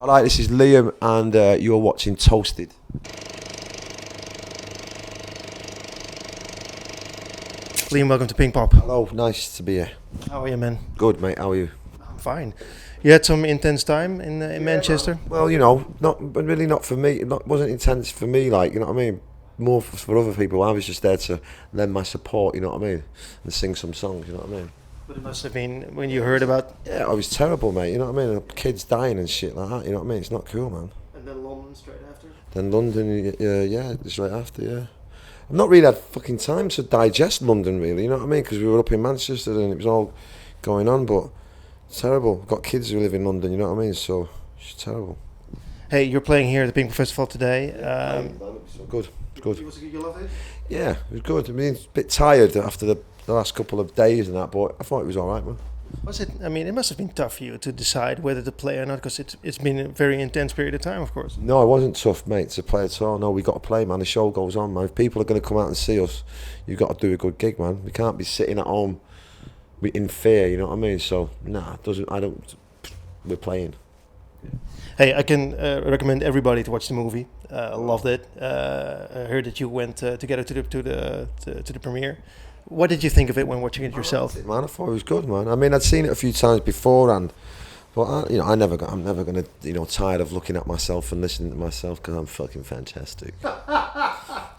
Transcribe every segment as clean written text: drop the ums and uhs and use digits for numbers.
Alright, this is Liam, and you're watching Toasted. Liam, welcome to Pinkpop. Hello, nice to be here. How are you, man? Good, mate. How are you? I'm fine. You had some intense time in Manchester? Well, but really not for me. It wasn't intense for me. Like, you know what I mean. More for other people. I was just there to lend my support. You know what I mean, and sing some songs. You know what I mean. But it must have been when you heard about. Yeah, I was terrible, mate. You know what I mean. Kids dying and shit like that. You know what I mean. It's not cool, man. And then London straight after. Then London, yeah, just right after, yeah. I've not really had fucking time to digest London, really. You know what I mean? Because we were up in Manchester and it was all going on, but it's terrible. I've got kids who live in London. You know what I mean? So it's terrible. Hey, you're playing here at the Pinkpop Festival today. So good. It's good. You love it? Yeah, it was good. I mean, it's a bit tired after the last couple of days and that, but I thought it was all right, man. Was it? I mean, it must have been tough for you to decide whether to play or not, because it's been a very intense period of time, of course. No, it wasn't tough, mate, to play at all. No, we got to play, man. The show goes on, man. If people are going to come out and see us, you've got to do a good gig, man. We can't be sitting at home in fear, you know what I mean? So, we're playing. Hey, I can recommend everybody to watch the movie. Loved it. I heard that you went together to the premiere. What did you think of it when watching it yourself? I liked it, man. I thought it was good, man. I mean, I'd seen it a few times beforehand, but I'm never gonna, tired of looking at myself and listening to myself because I'm fucking fantastic.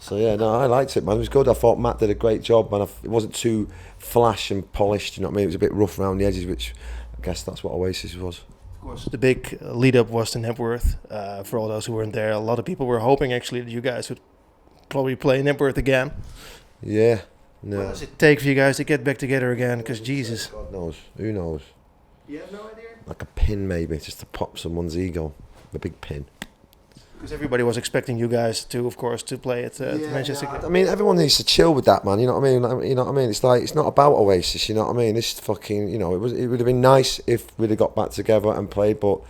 So yeah, no, I liked it, man. It was good. I thought Matt did a great job, man. It wasn't too flash and polished. You know what I mean? It was a bit rough around the edges, which I guess that's what Oasis was. Of course, the big lead up was to Knebworth. For all those who weren't there, a lot of people were hoping actually that you guys would probably play Knebworth again. Yeah. No. What does it take for you guys to get back together again? Because Jesus. God knows. Who knows? You have no idea? Like a pin, maybe, just to pop someone's ego. A big pin. Because everybody was expecting you guys to, of course, to play at Manchester. I mean, everyone needs to chill with that, man. You know what I mean? You know what I mean? It's like, it's not about Oasis. You know what I mean? This fucking, it would have been nice if we'd have got back together and played, but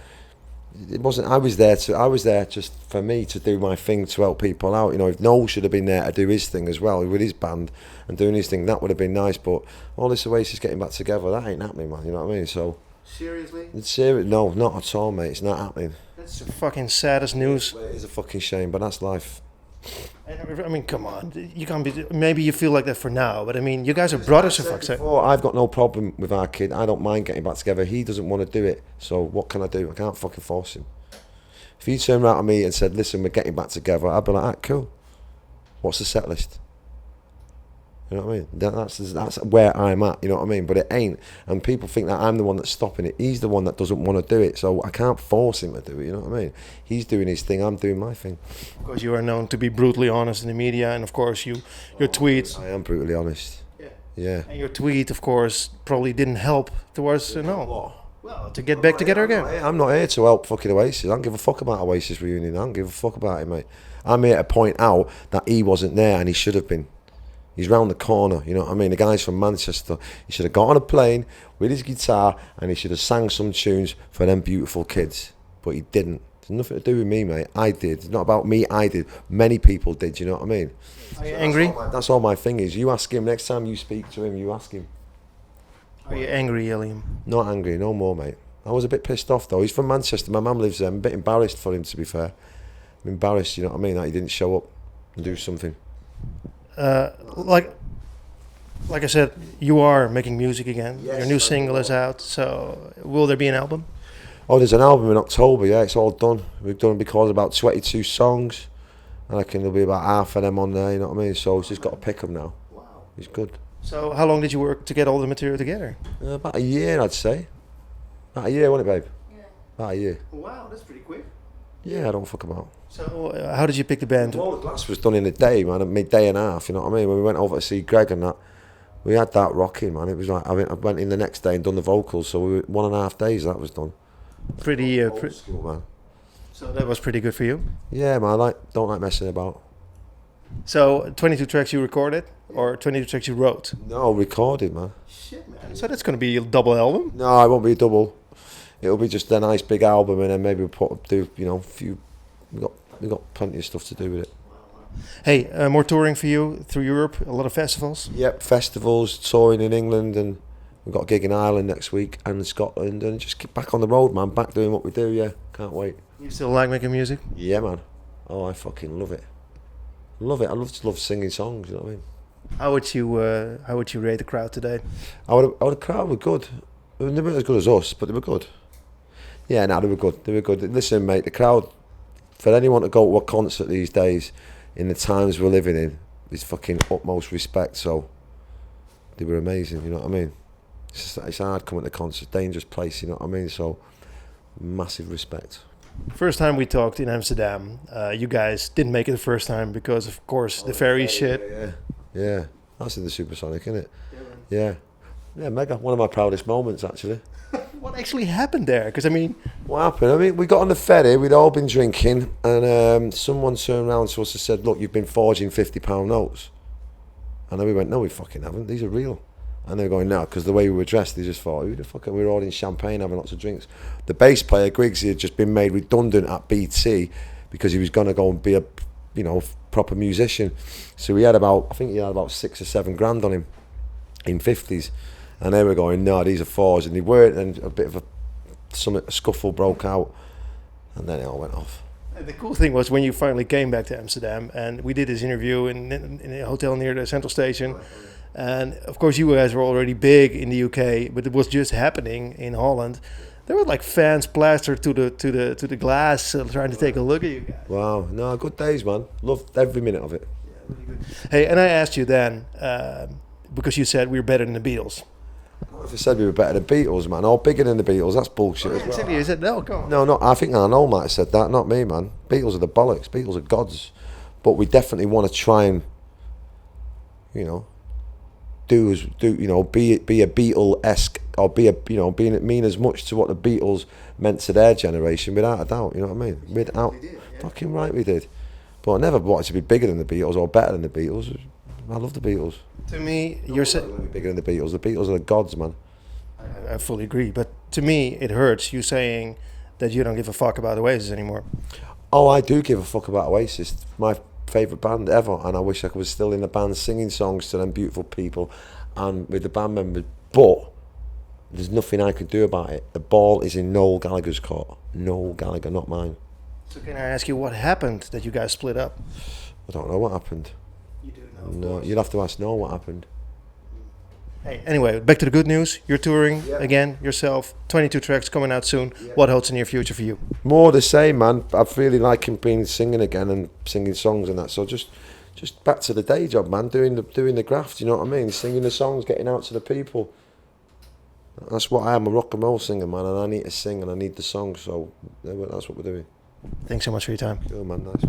it wasn't. I was there just for me to do my thing, to help people out. You know, if Noel should have been there to do his thing as well with his band and doing his thing, that would have been nice. But all this Oasis getting back together, that ain't happening, man. You know what I mean? So seriously? It's serious? No, not at all, mate. It's not happening. That's the fucking saddest news. It is a fucking shame, but that's life. I mean, come on. You can't be. Maybe you feel like that for now, but I mean, you guys are brothers, for fuck's sake. I've got no problem with our kid. I don't mind getting back together. He doesn't want to do it, so what can I do? I can't fucking force him. If he turned around to me and said, "Listen, we're getting back together," I'd be like, "Ah, cool. What's the set list?" You know what I mean? That's where I'm at. You know what I mean? But it ain't, and people think that I'm the one that's stopping it. He's the one that doesn't want to do it, so I can't force him to do it. You know what I mean? He's doing his thing. I'm doing my thing. Because you are known to be brutally honest in the media, and of course, your tweets. I am brutally honest. Yeah. And your tweet, of course, probably didn't help towards no. Well, to get back together again. I'm not here to help fucking Oasis. I don't give a fuck about Oasis reunion. I don't give a fuck about it, mate. I'm here to point out that he wasn't there and he should have been. He's round the corner, you know what I mean? The guy's from Manchester. He should have got on a plane with his guitar and he should have sang some tunes for them beautiful kids. But he didn't. It's nothing to do with me, mate. I did. It's not about me, I did. Many people did, you know what I mean? Are you angry? That's all my thing is. You ask him, next time you speak to him, you ask him. Are you angry, Liam? Not angry, no more, mate. I was a bit pissed off, though. He's from Manchester. My mum lives there. I'm a bit embarrassed for him, to be fair. I'm embarrassed, you know what I mean, that he didn't show up and do something. Like I said, you are making music again. Yes, your new single is out. So, will there be an album? Oh, there's an album in October, yeah. It's all done. We've done because about 22 songs. I reckon there'll be about half of them on there, you know what I mean? So, it's just got to pick them now. Wow. It's good. So, how long did you work to get all the material together? About a year, I'd say. About a year, wasn't it, babe? Yeah. About a year. Wow, that's pretty quick. Yeah, I don't fuck about. So, how did you pick the band? All the glass was done in a day, man. I mean, day and a half, you know what I mean? When we went over to see Greg and that, we had that rocking, man. It was like, I went in the next day and done the vocals, so we were 1.5 days that was done. Pretty, Old school, man. So that was pretty good for you? Yeah, man, I don't like messing about. So, 22 tracks you recorded, or 22 tracks you wrote? No, recorded, man. Shit, man. So that's going to be a double album? No, it won't be a double. It'll be just a nice big album, and then maybe we'll a few. We got plenty of stuff to do with it. Hey, more touring for you through Europe, a lot of festivals? Yep, festivals, touring in England, and we've got a gig in Ireland next week and Scotland, and just get back on the road, man. Back doing what we do, yeah. Can't wait. You still like making music? Yeah, man. Oh, I fucking love it. Love it. I love singing songs. You know what I mean? How would you rate the crowd today? The crowd were good. They weren't as good as us, but they were good. Yeah, no, they were good. They were good. Listen, mate, the crowd, for anyone to go to a concert these days, in the times we're living in, is fucking utmost respect. So they were amazing. You know what I mean? It's hard coming to concerts, dangerous place. You know what I mean? So massive respect. First time we talked in Amsterdam, you guys didn't make it the first time because, of course, the ferry shit. Yeah. That's in the Supersonic, isn't it? Yeah. Yeah, mega. One of my proudest moments, actually. What actually happened there? Because, I mean... What happened? I mean, we got on the ferry, we'd all been drinking, and someone turned around to us and said, look, you've been forging £50 notes. And then we went, no, we fucking haven't. These are real. And they were going, no, because the way we were dressed, they just thought, who the fuck? We were all in champagne, having lots of drinks. The bass player, Griggsy, had just been made redundant at BT because he was going to go and be a, proper musician. So he had I think he had about 6 or 7 grand on him in 50s. And they were going, no, these are fours. And they weren't, and a bit of a scuffle broke out. And then it all went off. The cool thing was when you finally came back to Amsterdam, and we did this interview in a hotel near the central station. And of course, you guys were already big in the UK, but it was just happening in Holland. There were like fans plastered to the glass, trying to take a look at you guys. Wow, no, good days, man. Loved every minute of it. Yeah, really good. Hey, and I asked you then because you said we were better than the Beatles. If I said we were better than Beatles, man, or bigger than the Beatles, that's bullshit as well. Exactly, you said no, come on. No, I think Noel might have said that, not me, man. Beatles are the bollocks. Beatles are gods. But we definitely want to try and, be a Beatle-esque, or mean as much to what the Beatles meant to their generation, without a doubt. You know what I mean? Without, fucking right, we did. But I never wanted to be bigger than the Beatles or better than the Beatles. I love the Beatles. To me, you're bigger than the Beatles. The Beatles are the gods, man. I fully agree, but to me, it hurts you saying that you don't give a fuck about Oasis anymore. Oh, I do give a fuck about Oasis. My favourite band ever, and I wish I was still in the band singing songs to them beautiful people and with the band members, but there's nothing I can do about it. The ball is in Noel Gallagher's court. Noel Gallagher, not mine. So can I ask you what happened that you guys split up? I don't know what happened. You do know? No, you'll have to ask Noel what happened. Hey, anyway, back to the good news. You're touring again yourself. 22 tracks coming out soon. Yeah. What holds in your future for you? More the same, man. I really like being singing again and singing songs and that. So just back to the day job, man. Doing the graft. You know what I mean? Singing the songs, getting out to the people. That's what I am, a rock and roll singer, man. And I need to sing and I need the songs. So that's what we're doing. Thanks so much for your time. Cool, man. Nice.